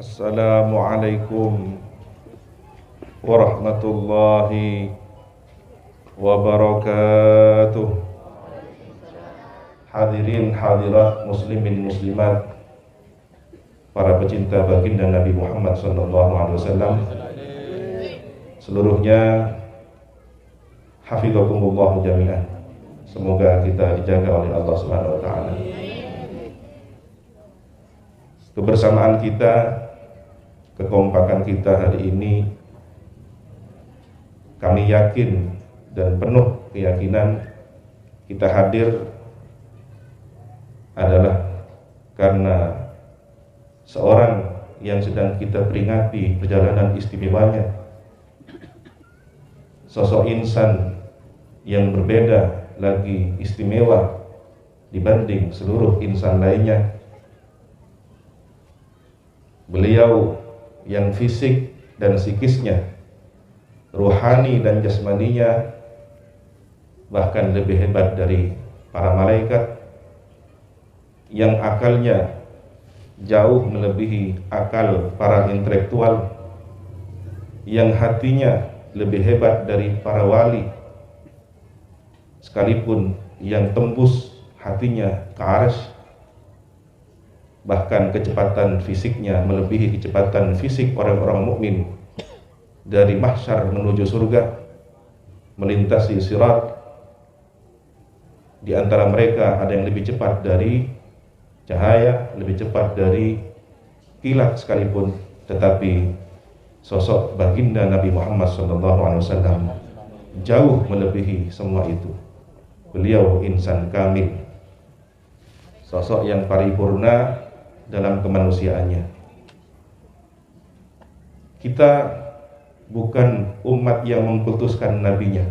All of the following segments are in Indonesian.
Assalamualaikum warahmatullahi wabarakatuh. Hadirin hadirat muslimin muslimat, para pecinta baginda Nabi Muhammad SAW seluruhnya, hafizakumullah jami'an. Semoga kita dijaga oleh Allah Subhanahu wa taala. Kebersamaan kita, kekompakan kita hari ini, kami yakin dan penuh keyakinan kita hadir adalah karena seorang yang sedang kita peringati perjalanan istimewanya, sosok insan yang berbeda lagi istimewa dibanding seluruh insan lainnya. Beliau yang fisik dan psikisnya, ruhani dan jasmaninya bahkan lebih hebat dari para malaikat, yang akalnya jauh melebihi akal para intelektual, yang hatinya lebih hebat dari para wali, sekalipun yang tembus hatinya ke arsy, bahkan kecepatan fisiknya melebihi kecepatan fisik orang-orang mukmin dari mahsyar menuju surga, melintasi sirat. Di antara mereka ada yang lebih cepat dari cahaya, lebih cepat dari kilat sekalipun, tetapi sosok baginda Nabi Muhammad SAW jauh melebihi semua itu. Beliau insan kamil, sosok yang paripurna dalam kemanusiaannya. Kita bukan umat yang mengkultuskan nabinya.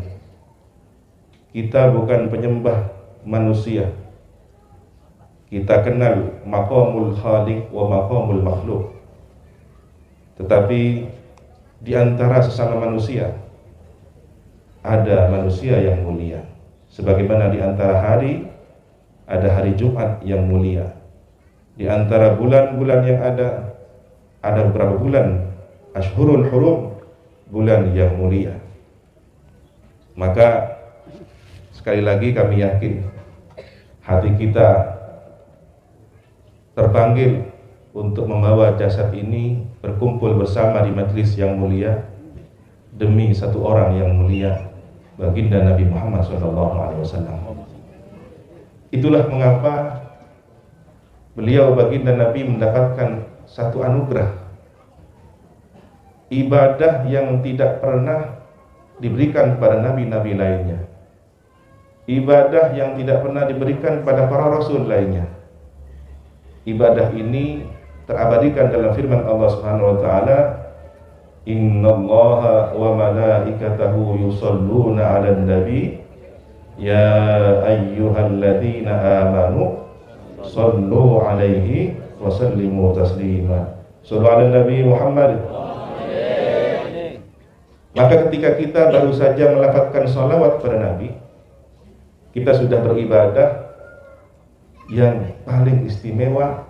Kita bukan penyembah manusia. Kita kenal maqamul khaliq wa maqamul makhluk. Tetapi di antara sesama manusia ada manusia yang mulia. Sebagaimana di antara hari ada hari Jumat yang mulia. Di antara bulan-bulan yang ada beberapa bulan Ashhurul Hurum, bulan yang mulia. Maka sekali lagi kami yakin hati kita terpanggil untuk membawa jasad ini berkumpul bersama di majlis yang mulia demi satu orang yang mulia, baginda Nabi Muhammad SAW. Itulah mengapa beliau baginda Nabi mendapatkan satu anugerah, ibadah yang tidak pernah diberikan kepada nabi-nabi lainnya, ibadah yang tidak pernah diberikan pada para rasul lainnya. Ibadah ini terabadikan dalam firman Allah Subhanahu wa taala, innallaha wa malaikatahu yusholluna 'alan nabi ya ayyuhalladzina amanu shallu 'alaihi wa sallimu taslima. Sallallahu 'alan nabi Muhammad. Maka ketika kita baru saja melafazkan salawat pada Nabi, kita sudah beribadah yang paling istimewa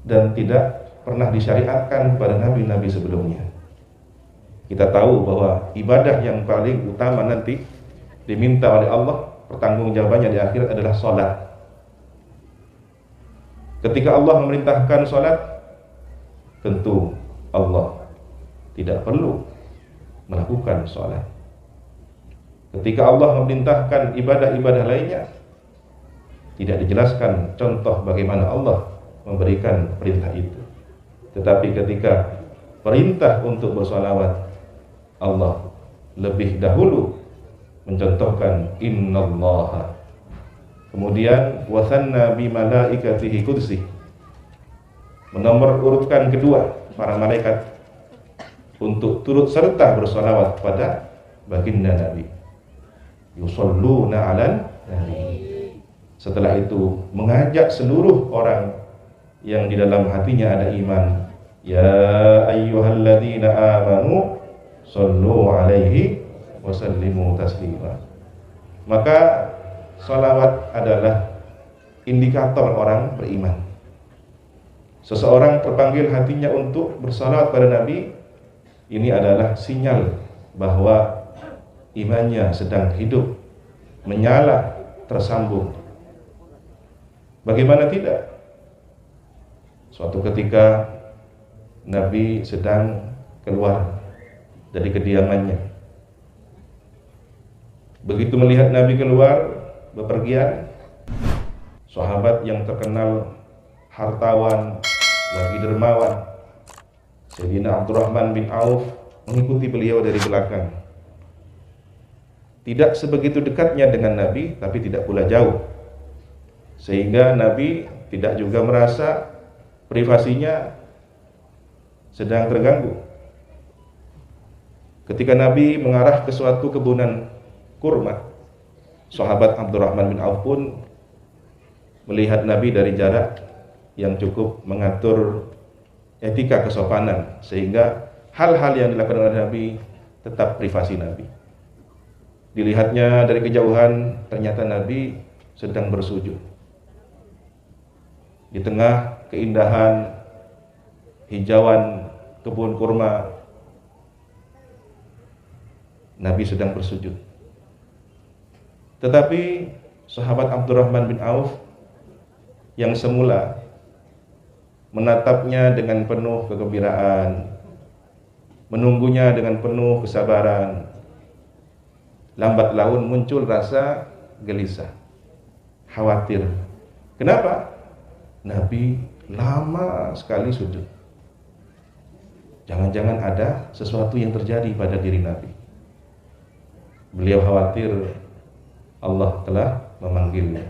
dan tidak pernah disyariatkan pada nabi-nabi sebelumnya. Kita tahu bahwa ibadah yang paling utama nanti diminta oleh Allah, pertanggungjawabannya di akhir adalah salat. Ketika Allah memerintahkan salat, tentu Allah tidak perlu melakukan salat. Ketika Allah memerintahkan ibadah-ibadah lainnya, tidak dijelaskan contoh bagaimana Allah memberikan perintah itu. Tetapi ketika perintah untuk bersolawat, Allah lebih dahulu mencontohkan innallaha, kemudian wasanna bi malaikatihi qudsi, menomor urutkan kedua para malaikat untuk turut serta bersolawat pada baginda Nabi. Yusholluna 'alan nabi. Setelah itu mengajak seluruh orang yang di dalam hatinya ada iman, ya ayyuhalladzina amanu shallu 'alaihi wa sallimu taslima. Maka salawat adalah indikator orang beriman. seseorang terpanggil hatinya untuk bersalawat pada Nabi, ini adalah sinyal bahwa imannya sedang hidup, menyala, tersambung. Bagaimana tidak? Suatu ketika Nabi sedang keluar dari kediamannya. Begitu melihat Nabi keluar bepergian, sahabat yang terkenal hartawan, lagi dermawan, Sayyidina Abdurrahman bin Auf mengikuti beliau dari belakang. Tidak sebegitu dekatnya dengan Nabi, tapi tidak pula jauh, sehingga Nabi tidak juga merasa privasinya sedang terganggu. Ketika Nabi mengarah ke suatu kebunan kurma, sahabat Abdurrahman bin Auf pun melihat Nabi dari jarak yang cukup mengatur etika kesopanan, sehingga hal-hal yang dilakukan oleh Nabi tetap privasi Nabi. Dilihatnya dari kejauhan, ternyata Nabi sedang bersujud di tengah keindahan hijauan kebun kurma. Nabi sedang bersujud. Tetapi sahabat Abdurrahman bin Auf yang semula menatapnya dengan penuh kegembiraan, menunggunya dengan penuh kesabaran, lambat laun muncul rasa gelisah, khawatir. Kenapa? Nabi lama sekali sujud. Jangan-jangan ada sesuatu yang terjadi pada diri Nabi. Beliau khawatir Allah telah memanggilnya.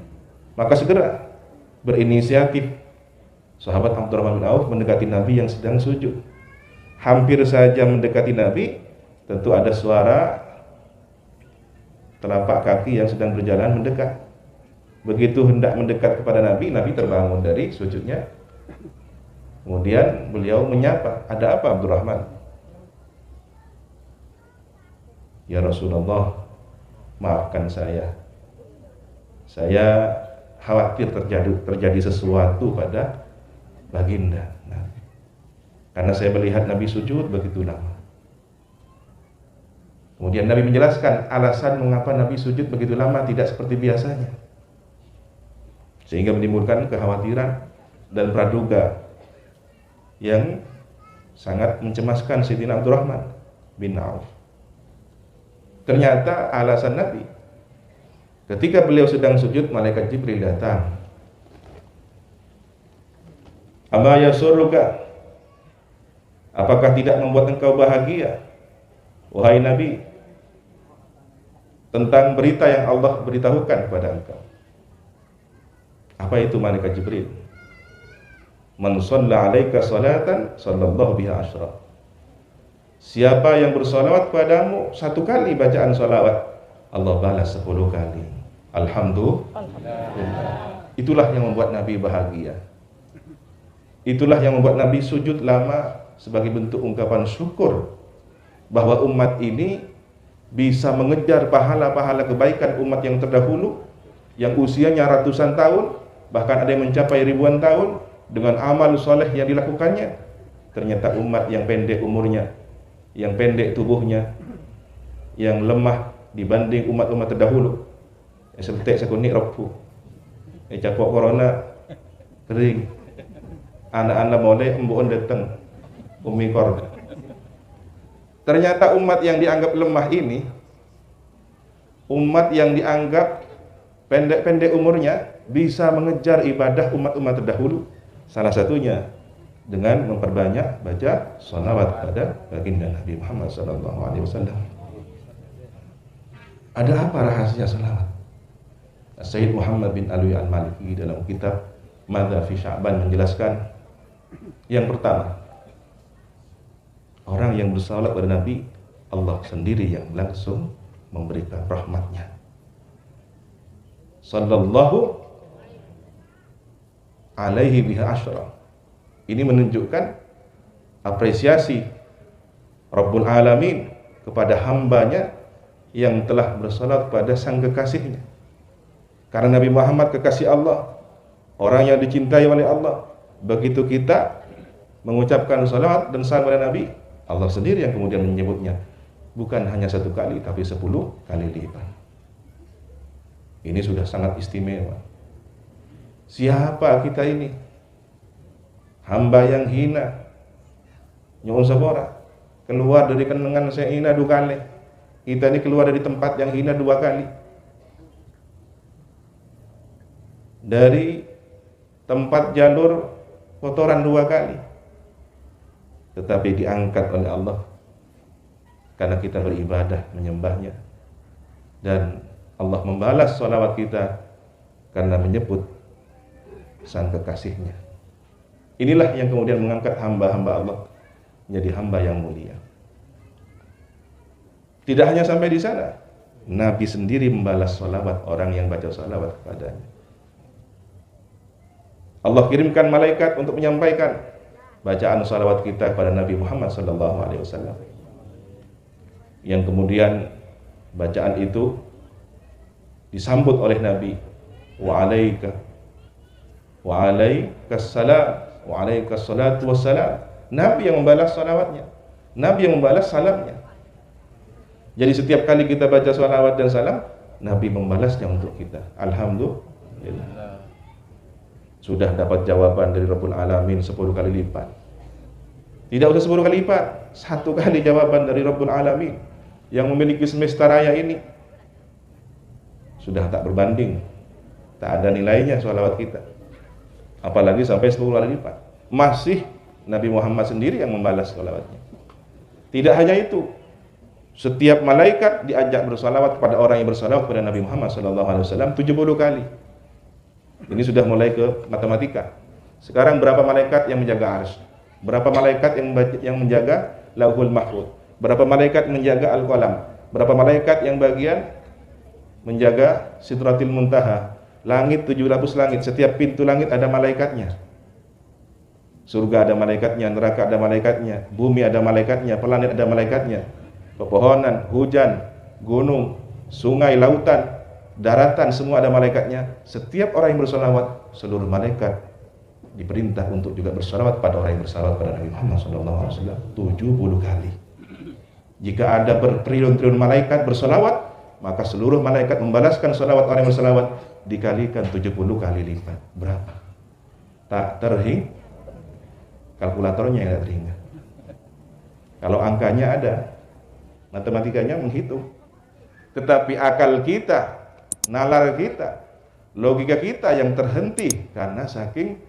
Maka segera berinisiatif sahabat Abdurrahman bin Auf mendekati Nabi yang sedang sujud. Hampir saja mendekati Nabi, tentu ada suara telapak kaki yang sedang berjalan mendekat. Begitu hendak mendekat kepada Nabi, Nabi terbangun dari sujudnya. Kemudian beliau menyapa, "Ada apa Abdurrahman?" "Ya Rasulullah, maafkan saya. Saya khawatir terjadi sesuatu pada baginda Nabi. Karena saya melihat Nabi sujud begitu lama." Kemudian Nabi menjelaskan alasan mengapa Nabi sujud begitu lama tidak seperti biasanya, sehingga menimbulkan kekhawatiran dan praduga yang sangat mencemaskan Sayyidina Abdurrahman bin Auf. Ternyata alasan Nabi, ketika beliau sedang sujud, malaikat Jibril datang. "Ama yasurruka, apakah tidak membuat engkau bahagia, wahai Nabi, tentang berita yang Allah beritahukan kepada engkau?" Apa itu malaikat Jibril? "Man shalla 'alaika salatan sallallahu biha asyra." Siapa yang bersolawat padamu satu kali bacaan solawat, Allah balas 10 kali. Alhamdulillah. Itulah yang membuat Nabi bahagia. Itulah yang membuat Nabi sujud lama sebagai bentuk ungkapan syukur bahwa umat ini bisa mengejar pahala-pahala kebaikan umat yang terdahulu yang usianya ratusan tahun, bahkan ada yang mencapai ribuan tahun dengan amal soleh yang dilakukannya. Ternyata umat yang pendek umurnya, yang pendek tubuhnya, yang lemah dibanding umat-umat terdahulu, seperti sekunik ropu, capok corona kering, anak-anak boleh embuan datang umikor. Ternyata umat yang dianggap lemah ini, umat yang dianggap pendek-pendek umurnya, bisa mengejar ibadah umat-umat terdahulu. Salah satunya dengan memperbanyak baca salawat pada baginda Nabi Muhammad SAW. Ada apa rahasia salawat? Sayyid Muhammad bin Alwi al-Maliki dalam kitab Madza fi Sya'ban menjelaskan, yang pertama, orang yang bersalawat pada Nabi, Allah sendiri yang langsung memberikan rahmatnya. Sallallahu alaihi biha asyra. Ini menunjukkan apresiasi Rabbul Alamin kepada hambanya yang telah bersalat pada sang kekasihnya. Karena Nabi Muhammad kekasih Allah, orang yang dicintai oleh Allah, Begitu kita mengucapkan salawat dan salam kepada Nabi, Allah sendiri yang kemudian menyebutnya. Bukan hanya 1 kali, tapi 10 kali lipat. Ini sudah sangat istimewa. Siapa kita ini? Hamba yang hina. Nyuwun sapora. Keluar dari kenangan saya hina 2 kali. Kita ini keluar dari tempat yang hina 2 kali. Dari tempat jalur kotoran 2 kali. Tetapi diangkat oleh Allah karena kita beribadah menyembahnya, dan Allah membalas sholawat kita karena menyebut sang kekasihnya. Inilah yang kemudian mengangkat hamba-hamba Allah menjadi hamba yang mulia. Tidak hanya sampai di sana, Nabi sendiri membalas sholawat orang yang baca sholawat kepadanya. Allah kirimkan malaikat untuk menyampaikan bacaan salawat kita kepada Nabi Muhammad SAW, yang kemudian bacaan itu disambut oleh Nabi, wa alaikas salam wa alaikas salatu wassalam. Nabi yang membalas salawatnya, Nabi yang membalas salamnya. Jadi setiap kali kita baca salawat dan salam, Nabi membalasnya untuk kita. Alhamdulillah. Sudah dapat jawaban dari Rabbul Alamin 10 kali lipat. Tidak usah 10 kali lipat, 1 kali jawaban dari Rabbul Alamin yang memiliki semesta raya ini. Sudah tak berbanding, tak ada nilainya sholawat kita. Apalagi sampai 10 kali lipat. Masih Nabi Muhammad sendiri yang membalas sholawatnya. Tidak hanya itu, setiap malaikat diajak bersolawat kepada orang yang bersolawat kepada Nabi Muhammad SAW 70 kali. Ini sudah mulai ke matematika. Sekarang berapa malaikat yang menjaga arsy? Berapa malaikat yang menjaga Lauhul Mahfuz? Berapa malaikat menjaga Al-Qalam? Berapa malaikat yang bagian menjaga Sidratil Muntaha? Langit, 7 lapis langit, setiap pintu langit ada malaikatnya. Surga ada malaikatnya, neraka ada malaikatnya, bumi ada malaikatnya, planet ada malaikatnya. Pepohonan, hujan, gunung, sungai, lautan, daratan, semua ada malaikatnya. Setiap orang yang bersolawat, seluruh malaikat diperintah untuk juga bersolawat pada orang yang bersolawat pada Nabi Muhammad SAW 70 kali. Jika ada bertriliun-triliun malaikat bersolawat, maka seluruh malaikat membalaskan solawat orang yang bersolawat dikalikan 70 kali lipat. Berapa? Tak terhing, kalkulatornya yang tak terhingga. Kalau angkanya ada, matematikanya menghitung. Tetapi akal kita, nalar kita, logika kita yang terhenti karena saking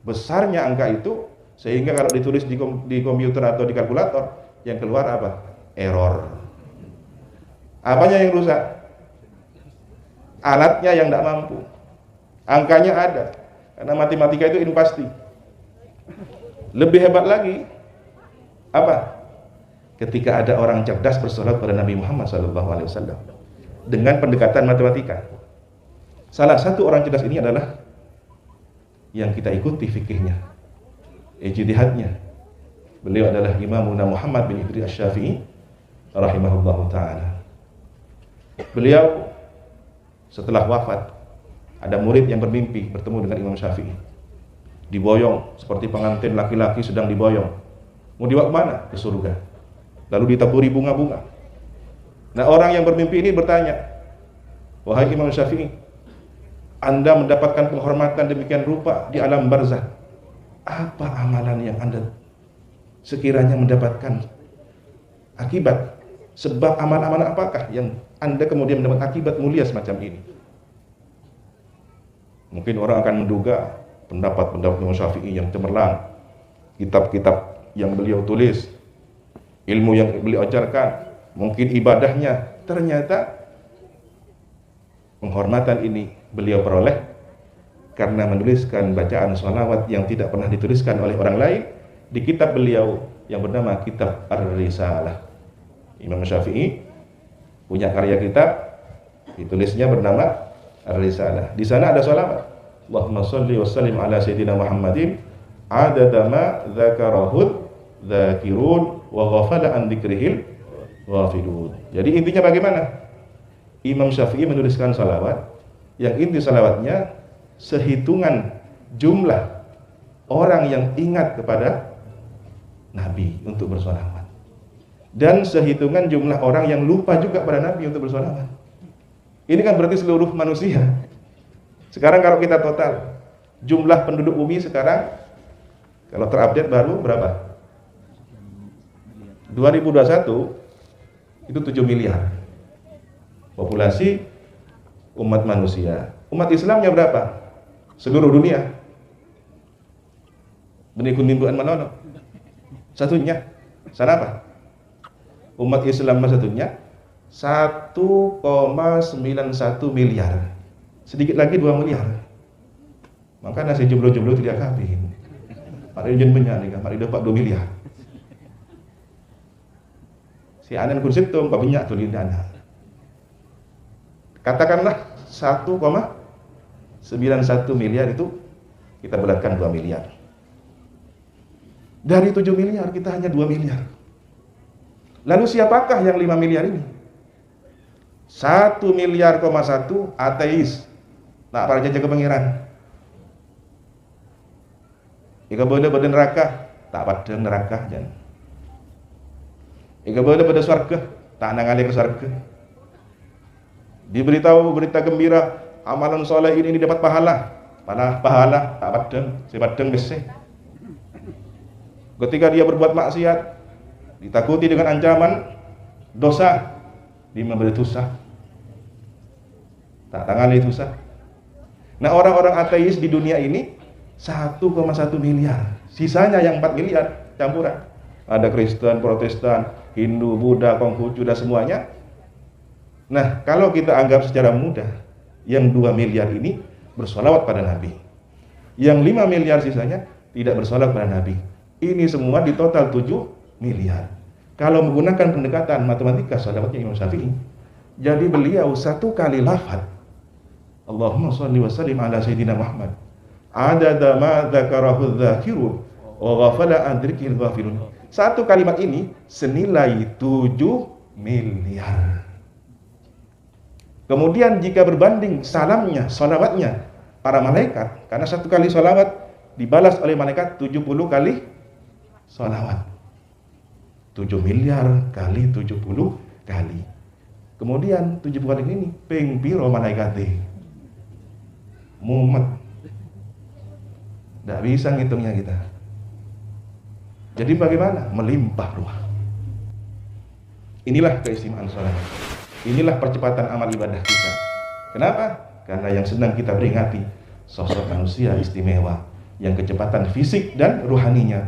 besarnya angka itu, sehingga kalau ditulis di komputer atau di kalkulator, yang keluar apa? Error. Apanya yang rusak? Alatnya yang tidak mampu. Angkanya ada, karena matematika itu ini pasti. Lebih hebat lagi, apa? Ketika ada orang cerdas bersolat pada Nabi Muhammad SAW dengan pendekatan matematika. Salah satu orang cerdas ini adalah yang kita ikuti fikihnya, ijtihadnya. Beliau adalah Imamuna Muhammad bin Idris Asy-Syafi'i rahimahullahu ta'ala. Beliau setelah wafat, ada murid yang bermimpi bertemu dengan Imam Syafi'i. Diboyong seperti pengantin laki-laki sedang diboyong. Mau dibawa kemana? Ke surga. Lalu ditaburi bunga-bunga. Nah, orang yang bermimpi ini bertanya, wahai Imam Syafi'i, Anda mendapatkan penghormatan demikian rupa di alam barzakh. Apa amalan yang Anda sekiranya mendapatkan akibat? Sebab amal-amal apakah yang Anda kemudian mendapat akibat mulia semacam ini? Mungkin orang akan menduga pendapat-pendapat Imam Syafi'i yang cemerlang, kitab-kitab yang beliau tulis, ilmu yang beliau ajarkan, mungkin ibadahnya. Ternyata penghormatan ini beliau peroleh karena menuliskan bacaan sholawat yang tidak pernah dituliskan oleh orang lain di kitab beliau yang bernama Kitab Ar-Risalah. Imam Syafi'i punya karya kitab, ditulisnya bernama Ar-Risalah. Di sana ada sholawat. Allahumma sholli wa sallim ala sayyidina Muhammadin adada ma dzakarahul dzakirun wa ghafala an dzikrihil ghafilun. Jadi intinya bagaimana? Imam Syafi'i menuliskan salawat yang inti salawatnya sehitungan jumlah orang yang ingat kepada Nabi untuk bersolawat, dan sehitungan jumlah orang yang lupa juga pada Nabi untuk bersolawat. Ini kan berarti seluruh manusia. Sekarang kalau kita total jumlah penduduk bumi sekarang, kalau terupdate baru berapa? 2021 itu 7 miliar populasi umat manusia. Umat Islamnya berapa? Seluruh dunia. Benikun mimbuan manono. Satunya. Sana apa? Umat Islam satunya 1,91 miliar. Sedikit lagi 2 miliar. Maka nasi jumlah-jumlah tidak kawin. Pak Rizin banyak nih kan, Pak Rizin dapat 2 miliar. Si anan kursit tuh banyak tuh lindana. Katakanlah 1,91 miliar itu kita bulatkan 2 miliar. Dari 7 miliar kita hanya 2 miliar. Lalu siapakah yang 5 miliar ini? 1 miliar, 1 ateis. Tak para jaga pangeran. Ika boleh pada neraka, tak pada neraka jan. Ika boleh pada surga, tak nangali ke surga. Diberitahu berita gembira, amalan soleh ini dapat pahala. Pahala tak padang, si padang besi. Ketika dia berbuat maksiat, ditakuti dengan ancaman dosa, dia memberi dosa. Tak tangani dosa. Nah, orang-orang ateis di dunia ini 1,1 miliar. Sisanya yang 4 miliar campuran. Ada Kristen, Protestan, Hindu, Buddha, Konghucu dan semuanya. Nah, kalau kita anggap secara mudah, yang 2 miliar ini bersolawat pada Nabi, yang 5 miliar sisanya tidak bersolawat pada Nabi. Ini semua di total 7 miliar. Kalau menggunakan pendekatan matematika solawatnya Imam Syafi'i, jadi beliau satu kali lafaz Allahumma sholli wa sallim ala Sayyidina Muhammad adada ma dzakarahu dzakirun wa ghafala an dzikrihi ghafilun. Satu kalimat ini senilai 7 miliar. Kemudian jika berbanding salamnya, salawatnya para malaikat, karena satu kali salawat dibalas oleh malaikat 70 kali salawat. 7 miliar kali 70 kali. Kemudian 70 kali ini ping piro malaikate? Mumet. Tidak bisa ngitungnya kita. Jadi bagaimana? Melimpah ruah. Inilah keistimewaan salat. Inilah percepatan amal ibadah kita. Kenapa? Karena yang sedang kita peringati sosok manusia istimewa yang kecepatan fisik dan ruhaninya